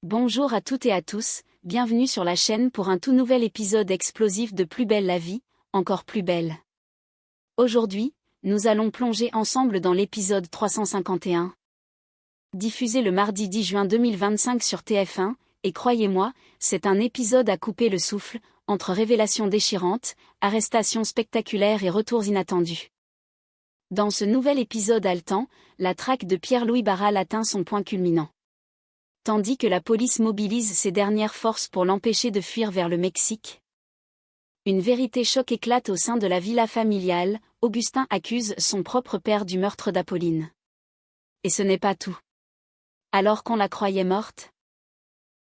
Bonjour à toutes et à tous, bienvenue sur la chaîne pour un tout nouvel épisode explosif de Plus belle la vie, encore plus belle. Aujourd'hui, nous allons plonger ensemble dans l'épisode 351. Diffusé le mardi 10 juin 2025 sur TF1, et croyez-moi, c'est un épisode à couper le souffle, entre révélations déchirantes, arrestations spectaculaires et retours inattendus. Dans ce nouvel épisode haletant, la traque de Pierre-Louis Barral atteint son point culminant. Tandis que la police mobilise ses dernières forces pour l'empêcher de fuir vers le Mexique. Une vérité choc éclate au sein de la villa familiale, Augustin accuse son propre père du meurtre d'Apolline. Et ce n'est pas tout. Alors qu'on la croyait morte,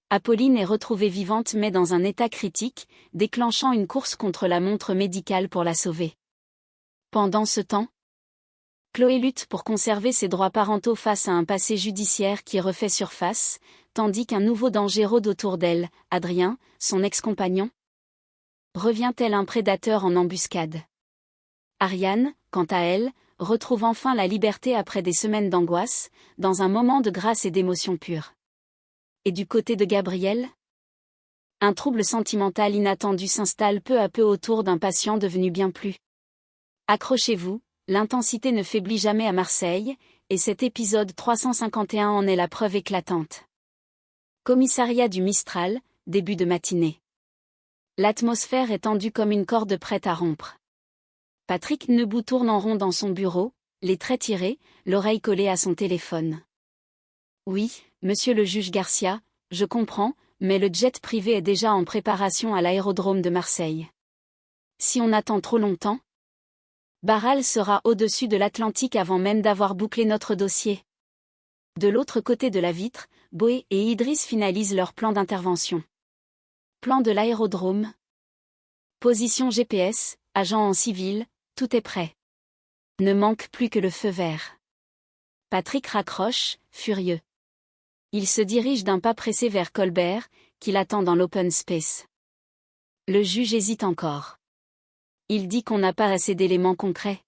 Apolline est retrouvée vivante mais dans un état critique, déclenchant une course contre la montre médicale pour la sauver. Pendant ce temps, Chloé lutte pour conserver ses droits parentaux face à un passé judiciaire qui refait surface, tandis qu'un nouveau danger rôde autour d'elle. Adrien, son ex-compagnon, revient tel un prédateur en embuscade. Ariane, quant à elle, retrouve enfin la liberté après des semaines d'angoisse, dans un moment de grâce et d'émotion pure. Et du côté de Gabriel, un trouble sentimental inattendu s'installe peu à peu autour d'un patient devenu bien plus. Accrochez-vous. L'intensité ne faiblit jamais à Marseille, et cet épisode 351 en est la preuve éclatante. Commissariat du Mistral, début de matinée. L'atmosphère est tendue comme une corde prête à rompre. Patrick Nebout tourne en rond dans son bureau, les traits tirés, l'oreille collée à son téléphone. Oui, monsieur le juge Garcia, je comprends, mais le jet privé est déjà en préparation à l'aérodrome de Marseille. Si on attend trop longtemps, Barral sera au-dessus de l'Atlantique avant même d'avoir bouclé notre dossier. De l'autre côté de la vitre, Boé et Idriss finalisent leur plan d'intervention. Plan de l'aérodrome. Position GPS, agent en civil, tout est prêt. Ne manque plus que le feu vert. Patrick raccroche, furieux. Il se dirige d'un pas pressé vers Colbert, qui l'attend dans l'open space. Le juge hésite encore. Il dit qu'on n'a pas assez d'éléments concrets.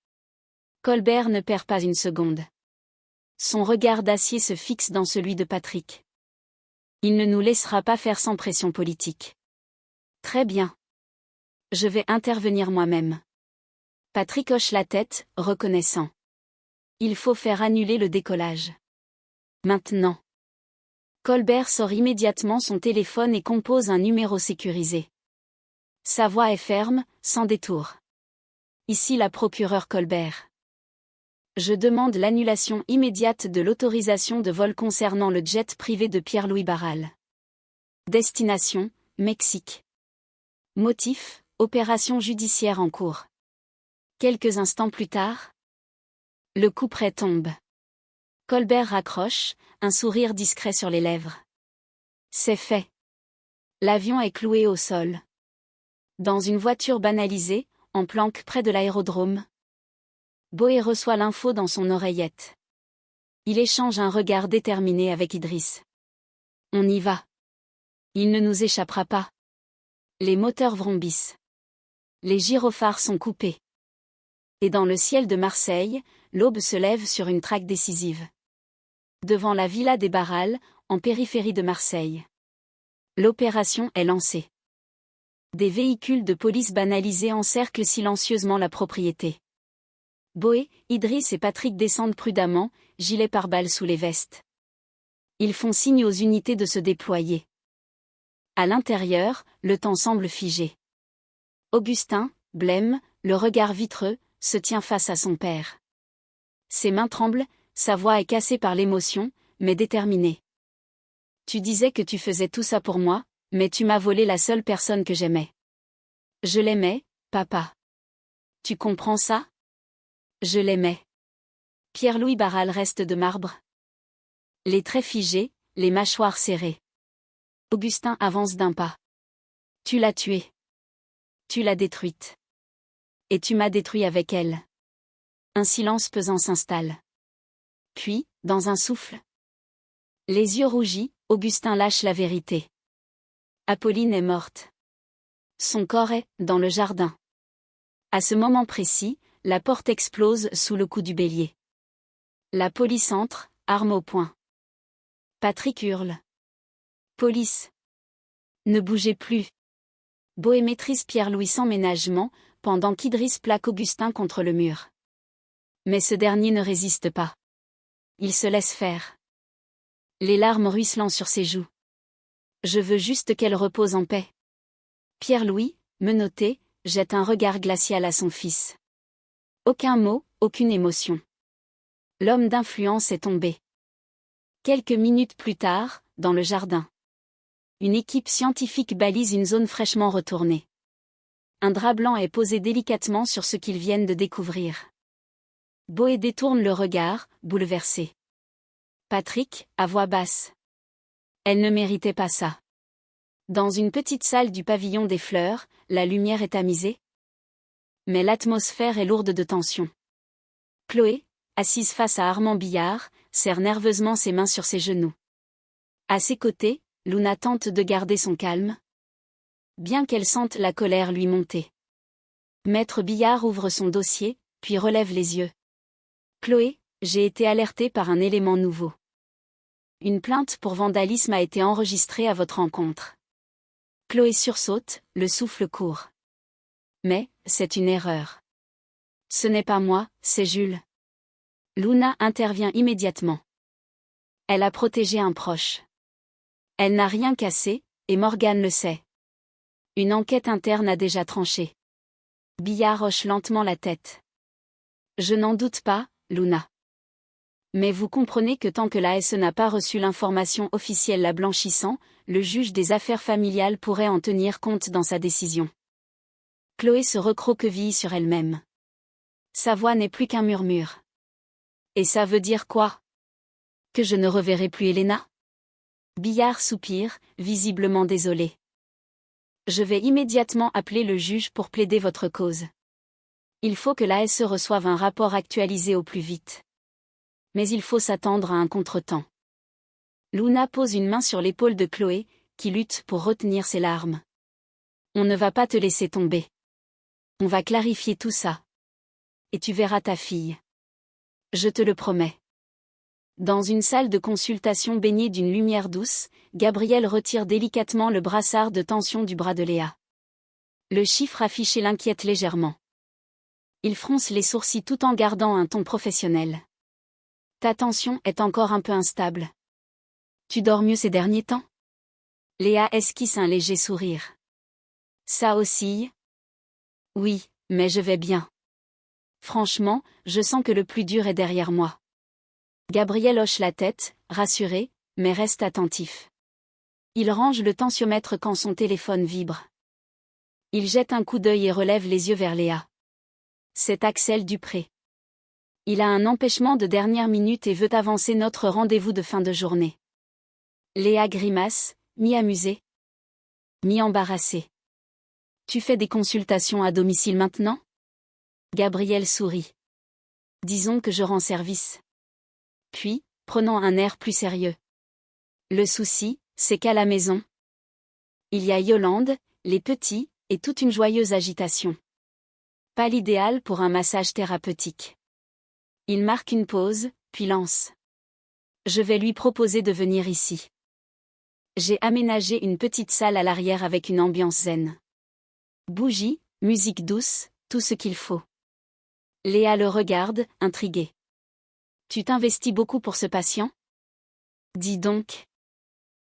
Colbert ne perd pas une seconde. Son regard d'acier se fixe dans celui de Patrick. Il ne nous laissera pas faire sans pression politique. Très bien. Je vais intervenir moi-même. Patrick hoche la tête, reconnaissant. Il faut faire annuler le décollage. Maintenant. Colbert sort immédiatement son téléphone et compose un numéro sécurisé. Sa voix est ferme, sans détour. Ici la procureure Colbert. Je demande l'annulation immédiate de l'autorisation de vol concernant le jet privé de Pierre-Louis Barral. Destination, Mexique. Motif, opération judiciaire en cours. Quelques instants plus tard, le couperet tombe. Colbert raccroche, un sourire discret sur les lèvres. C'est fait. L'avion est cloué au sol. Dans une voiture banalisée, en planque près de l'aérodrome, Boé reçoit l'info dans son oreillette. Il échange un regard déterminé avec Idriss. On y va. Il ne nous échappera pas. Les moteurs vrombissent. Les gyrophares sont coupés. Et dans le ciel de Marseille, l'aube se lève sur une traque décisive. Devant la villa des Barral, en périphérie de Marseille. L'opération est lancée. Des véhicules de police banalisés encerclent silencieusement la propriété. Boé, Idriss et Patrick descendent prudemment, gilets pare-balles sous les vestes. Ils font signe aux unités de se déployer. À l'intérieur, le temps semble figé. Augustin, blême, le regard vitreux, se tient face à son père. Ses mains tremblent, sa voix est cassée par l'émotion, mais déterminée. Tu disais que tu faisais tout ça pour moi, mais tu m'as volé la seule personne que j'aimais. Je l'aimais, papa. Tu comprends ça? Je l'aimais. Pierre-Louis Barral reste de marbre. Les traits figés, les mâchoires serrées. Augustin avance d'un pas. Tu l'as tuée. Tu l'as détruite. Et tu m'as détruit avec elle. Un silence pesant s'installe. Puis, dans un souffle, les yeux rougis, Augustin lâche la vérité. Apolline est morte. Son corps est, dans le jardin. À ce moment précis, la porte explose sous le coup du bélier. La police entre, arme au poing. Patrick hurle. Police. Ne bougez plus. Boé maîtrise Pierre-Louis sans ménagement, pendant qu'Idriss plaque Augustin contre le mur. Mais ce dernier ne résiste pas. Il se laisse faire. Les larmes ruisselant sur ses joues. Je veux juste qu'elle repose en paix. Pierre-Louis, menotté, jette un regard glacial à son fils. Aucun mot, aucune émotion. L'homme d'influence est tombé. Quelques minutes plus tard, dans le jardin. Une équipe scientifique balise une zone fraîchement retournée. Un drap blanc est posé délicatement sur ce qu'ils viennent de découvrir. Boé détourne le regard, bouleversé. Patrick, à voix basse. Elle ne méritait pas ça. Dans une petite salle du pavillon des fleurs, la lumière est tamisée. Mais l'atmosphère est lourde de tension. Chloé, assise face à Armand Billard, serre nerveusement ses mains sur ses genoux. À ses côtés, Luna tente de garder son calme. Bien qu'elle sente la colère lui monter. Maître Billard ouvre son dossier, puis relève les yeux. Chloé, j'ai été alertée par un élément nouveau. Une plainte pour vandalisme a été enregistrée à votre encontre. Chloé sursaute, le souffle court. Mais, c'est une erreur. Ce n'est pas moi, c'est Jules. Luna intervient immédiatement. Elle a protégé un proche. Elle n'a rien cassé, et Morgane le sait. Une enquête interne a déjà tranché. Billard hoche lentement la tête. Je n'en doute pas, Luna. Mais vous comprenez que tant que l'ASE n'a pas reçu l'information officielle la blanchissant, le juge des affaires familiales pourrait en tenir compte dans sa décision. Chloé se recroqueville sur elle-même. Sa voix n'est plus qu'un murmure. Et ça veut dire quoi? Que je ne reverrai plus Elena? Billard soupire, visiblement désolé. Je vais immédiatement appeler le juge pour plaider votre cause. Il faut que l'ASE reçoive un rapport actualisé au plus vite. Mais il faut s'attendre à un contretemps. Luna pose une main sur l'épaule de Chloé, qui lutte pour retenir ses larmes. On ne va pas te laisser tomber. On va clarifier tout ça. Et tu verras ta fille. Je te le promets. Dans une salle de consultation baignée d'une lumière douce, Gabriel retire délicatement le brassard de tension du bras de Léa. Le chiffre affiché l'inquiète légèrement. Il fronce les sourcils tout en gardant un ton professionnel. Ta tension est encore un peu instable. Tu dors mieux ces derniers temps? Léa esquisse un léger sourire. Ça oscille? Oui, mais je vais bien. Franchement, je sens que le plus dur est derrière moi. Gabriel hoche la tête, rassuré, mais reste attentif. Il range le tensiomètre quand son téléphone vibre. Il jette un coup d'œil et relève les yeux vers Léa. C'est Axel Dupré. Il a un empêchement de dernière minute et veut avancer notre rendez-vous de fin de journée. Léa grimace, mi-amusée, mi-embarrassée. Tu fais des consultations à domicile maintenant? Gabriel sourit. Disons que je rends service. Puis, prenant un air plus sérieux. Le souci, c'est qu'à la maison, il y a Yolande, les petits, et toute une joyeuse agitation. Pas l'idéal pour un massage thérapeutique. Il marque une pause, puis lance. Je vais lui proposer de venir ici. J'ai aménagé une petite salle à l'arrière avec une ambiance zen. Bougies, musique douce, tout ce qu'il faut. Léa le regarde, intriguée. Tu t'investis beaucoup pour ce patient? Dis donc.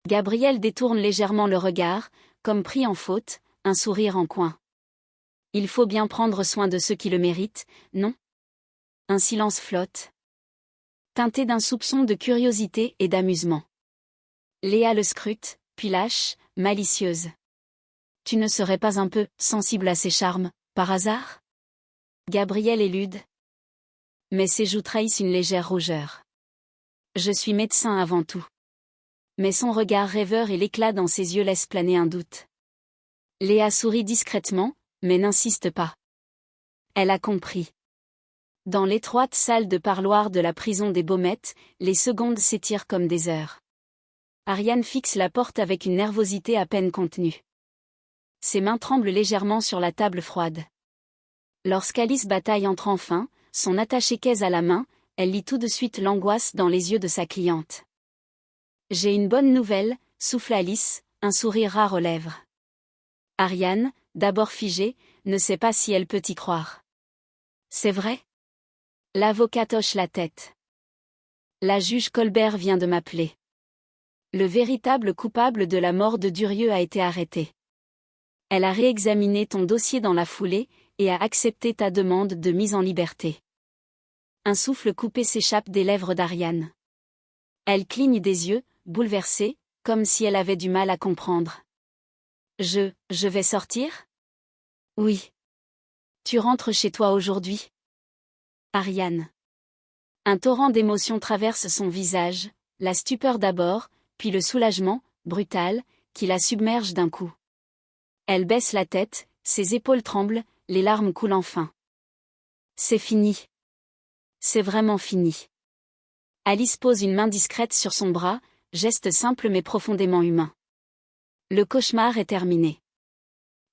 Gabriel détourne légèrement le regard, comme pris en faute, un sourire en coin. Il faut bien prendre soin de ceux qui le méritent, non? Un silence flotte. Teinté d'un soupçon de curiosité et d'amusement. Léa le scrute, puis lâche, malicieuse. Tu ne serais pas un peu sensible à ses charmes, par hasard? Gabriel élude. Mais ses joues trahissent une légère rougeur. Je suis médecin avant tout. Mais son regard rêveur et l'éclat dans ses yeux laissent planer un doute. Léa sourit discrètement, mais n'insiste pas. Elle a compris. Dans l'étroite salle de parloir de la prison des Baumettes, les secondes s'étirent comme des heures. Ariane fixe la porte avec une nervosité à peine contenue. Ses mains tremblent légèrement sur la table froide. Lorsqu'Alice Bataille entre enfin, son attaché-caisse à la main, elle lit tout de suite l'angoisse dans les yeux de sa cliente. J'ai une bonne nouvelle, souffle Alice, un sourire rare aux lèvres. Ariane, d'abord figée, ne sait pas si elle peut y croire. C'est vrai? L'avocate hoche la tête. La juge Colbert vient de m'appeler. Le véritable coupable de la mort de Durieux a été arrêté. Elle a réexaminé ton dossier dans la foulée et a accepté ta demande de mise en liberté. Un souffle coupé s'échappe des lèvres d'Ariane. Elle cligne des yeux, bouleversée, comme si elle avait du mal à comprendre. Je vais sortir? Oui. Tu rentres chez toi aujourd'hui? Ariane. Un torrent d'émotions traverse son visage, la stupeur d'abord, puis le soulagement, brutal, qui la submerge d'un coup. Elle baisse la tête, ses épaules tremblent, les larmes coulent enfin. C'est fini. C'est vraiment fini. Alice pose une main discrète sur son bras, geste simple mais profondément humain. Le cauchemar est terminé.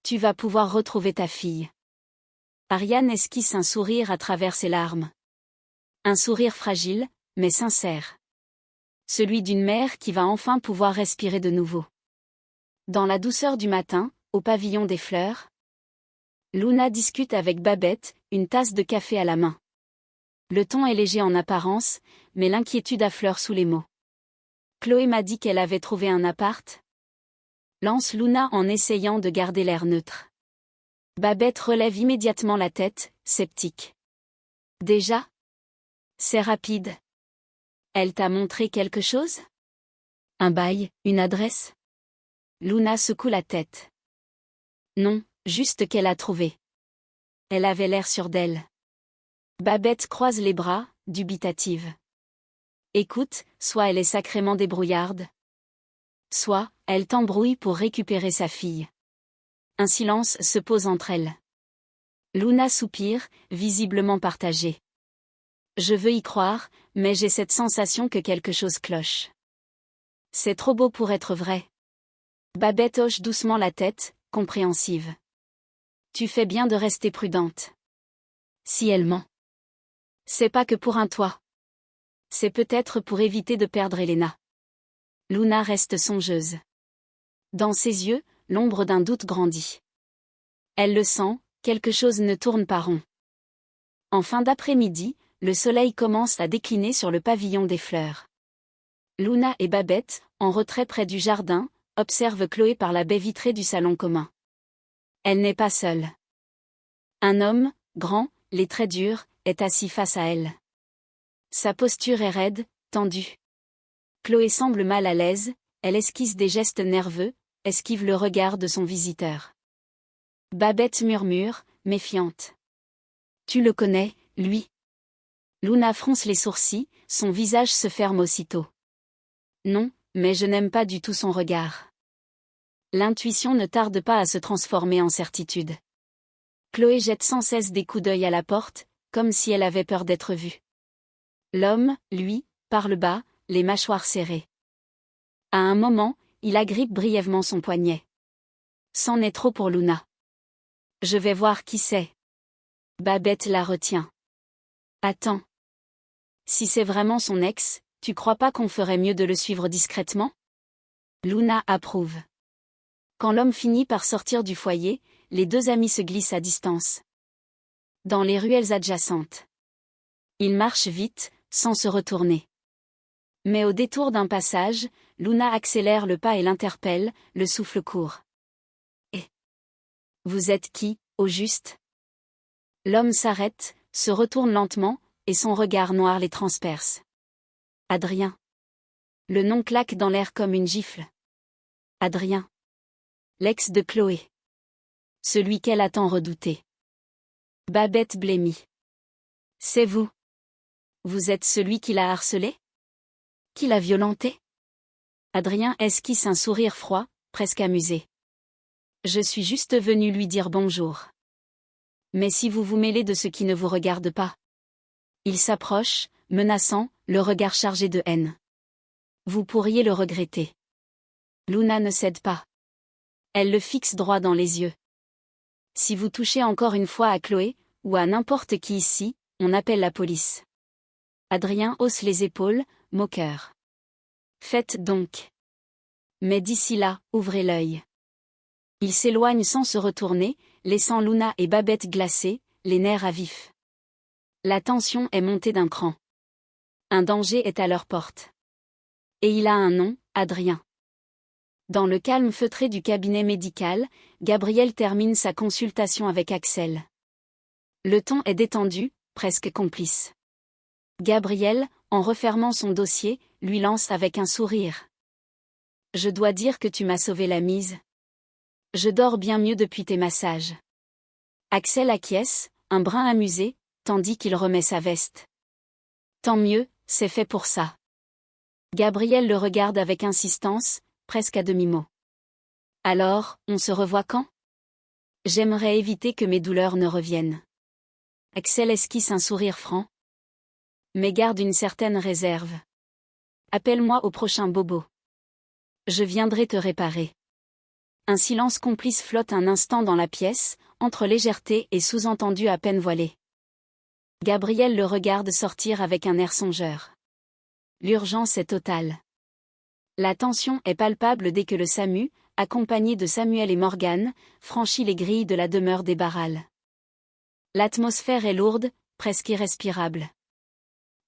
Tu vas pouvoir retrouver ta fille. Ariane esquisse un sourire à travers ses larmes. Un sourire fragile, mais sincère. Celui d'une mère qui va enfin pouvoir respirer de nouveau. Dans la douceur du matin, au pavillon des fleurs, Luna discute avec Babette, une tasse de café à la main. Le ton est léger en apparence, mais l'inquiétude affleure sous les mots. Chloé m'a dit qu'elle avait trouvé un appart. Lance Luna en essayant de garder l'air neutre. Babette relève immédiatement la tête, sceptique. Déjà? C'est rapide. Elle t'a montré quelque chose? Un bail, une adresse? Luna secoue la tête. Non, juste qu'elle a trouvé. Elle avait l'air sûre d'elle. Babette croise les bras, dubitative. Écoute, soit elle est sacrément débrouillarde. Soit, elle t'embrouille pour récupérer sa fille. Un silence se pose entre elles. Luna soupire, visiblement partagée. Je veux y croire, mais j'ai cette sensation que quelque chose cloche. C'est trop beau pour être vrai. Babette hoche doucement la tête, compréhensive. Tu fais bien de rester prudente. Si elle ment. C'est pas que pour un toit. C'est peut-être pour éviter de perdre Elena. Luna reste songeuse. Dans ses yeux, l'ombre d'un doute grandit. Elle le sent, quelque chose ne tourne pas rond. En fin d'après-midi, le soleil commence à décliner sur le pavillon des fleurs. Luna et Babette, en retrait près du jardin, observent Chloé par la baie vitrée du salon commun. Elle n'est pas seule. Un homme, grand, les traits durs, est assis face à elle. Sa posture est raide, tendue. Chloé semble mal à l'aise, elle esquisse des gestes nerveux, esquive le regard de son visiteur. Babette murmure, méfiante. Tu le connais, lui? Luna fronce les sourcils, son visage se ferme aussitôt. Non, mais je n'aime pas du tout son regard. L'intuition ne tarde pas à se transformer en certitude. Chloé jette sans cesse des coups d'œil à la porte, comme si elle avait peur d'être vue. L'homme, lui, parle bas, les mâchoires serrées. À un moment, il agrippe brièvement son poignet. C'en est trop pour Luna. Je vais voir qui c'est. Babette la retient. Attends. Si c'est vraiment son ex, tu crois pas qu'on ferait mieux de le suivre discrètement? Luna approuve. Quand l'homme finit par sortir du foyer, les deux amis se glissent à distance. Dans les ruelles adjacentes. Ils marchent vite, sans se retourner. Mais au détour d'un passage, Luna accélère le pas et l'interpelle, le souffle court. Et vous êtes qui, au juste? L'homme s'arrête, se retourne lentement, et son regard noir les transperce. Adrien. Le nom claque dans l'air comme une gifle. Adrien. L'ex de Chloé. Celui qu'elle a tant redouté. Babette blêmit. C'est vous. Vous êtes celui qui l'a harcelé? Qui l'a violenté? Adrien esquisse un sourire froid, presque amusé. Je suis juste venu lui dire bonjour. Mais si vous vous mêlez de ce qui ne vous regarde pas. Il s'approche, menaçant, le regard chargé de haine. Vous pourriez le regretter. Luna ne cède pas. Elle le fixe droit dans les yeux. Si vous touchez encore une fois à Chloé, ou à n'importe qui ici, on appelle la police. Adrien hausse les épaules, moqueur. Faites donc. Mais d'ici là, ouvrez l'œil. Il s'éloigne sans se retourner, laissant Luna et Babette glacées, les nerfs à vif. La tension est montée d'un cran. Un danger est à leur porte. Et il a un nom, Adrien. Dans le calme feutré du cabinet médical, Gabriel termine sa consultation avec Axel. Le ton est détendu, presque complice. Gabriel, en refermant son dossier, lui lance avec un sourire. « Je dois dire que tu m'as sauvé la mise. Je dors bien mieux depuis tes massages. » Axel acquiesce, un brin amusé, tandis qu'il remet sa veste. « Tant mieux, c'est fait pour ça. » Gabriel le regarde avec insistance, presque à demi-mot. « Alors, on se revoit quand ? J'aimerais éviter que mes douleurs ne reviennent. » Axel esquisse un sourire franc. Mais garde une certaine réserve. « Appelle-moi au prochain bobo. Je viendrai te réparer. » Un silence complice flotte un instant dans la pièce, entre légèreté et sous-entendu à peine voilé. Gabriel le regarde sortir avec un air songeur. L'urgence est totale. La tension est palpable dès que le SAMU, accompagné de Samuel et Morgane, franchit les grilles de la demeure des Barral. L'atmosphère est lourde, presque irrespirable.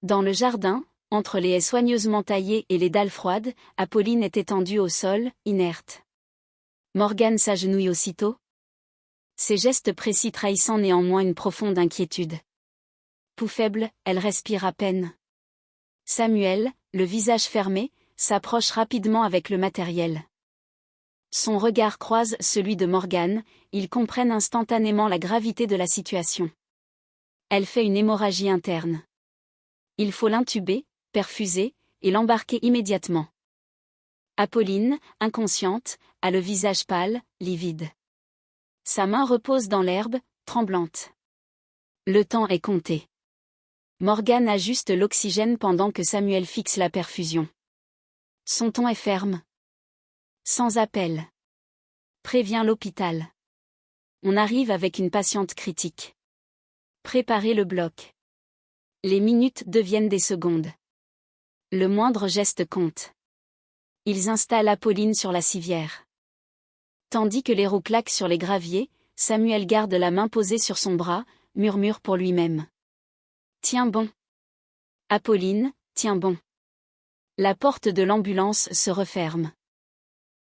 Dans le jardin, entre les haies soigneusement taillées et les dalles froides, Apolline est étendue au sol, inerte. Morgane s'agenouille aussitôt. Ses gestes précis trahissant néanmoins une profonde inquiétude. Pou faible, elle respire à peine. Samuel, le visage fermé, s'approche rapidement avec le matériel. Son regard croise celui de Morgane, ils comprennent instantanément la gravité de la situation. Elle fait une hémorragie interne. Il faut l'intuber, perfuser, et l'embarquer immédiatement. Apolline, inconsciente, a le visage pâle, livide. Sa main repose dans l'herbe, tremblante. Le temps est compté. Morgane ajuste l'oxygène pendant que Samuel fixe la perfusion. Son ton est ferme. Sans appel. Préviens l'hôpital. On arrive avec une patiente critique. Préparez le bloc. Les minutes deviennent des secondes. Le moindre geste compte. Ils installent Apolline sur la civière. Tandis que les roues claquent sur les graviers, Samuel garde la main posée sur son bras, murmure pour lui-même. Tiens bon. Apolline, tiens bon. La porte de l'ambulance se referme.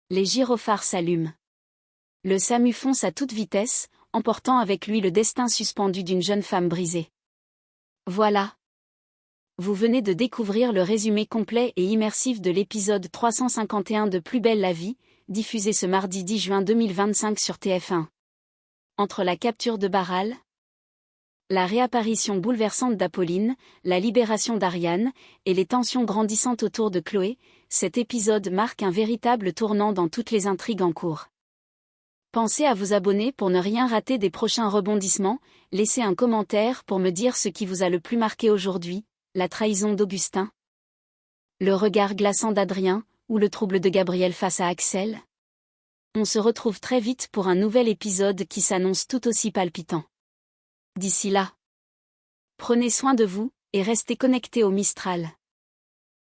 Les gyrophares s'allument. Le SAMU fonce à toute vitesse, emportant avec lui le destin suspendu d'une jeune femme brisée. Voilà. Vous venez de découvrir le résumé complet et immersif de l'épisode 351 de Plus belle la vie, diffusé ce mardi 10 juin 2025 sur TF1. Entre la capture de Barral, la réapparition bouleversante d'Apolline, la libération d'Ariane, et les tensions grandissantes autour de Chloé, cet épisode marque un véritable tournant dans toutes les intrigues en cours. Pensez à vous abonner pour ne rien rater des prochains rebondissements, laissez un commentaire pour me dire ce qui vous a le plus marqué aujourd'hui, la trahison d'Augustin, le regard glaçant d'Adrien, ou le trouble de Gabriel face à Axel. On se retrouve très vite pour un nouvel épisode qui s'annonce tout aussi palpitant. D'ici là, prenez soin de vous, et restez connectés au Mistral.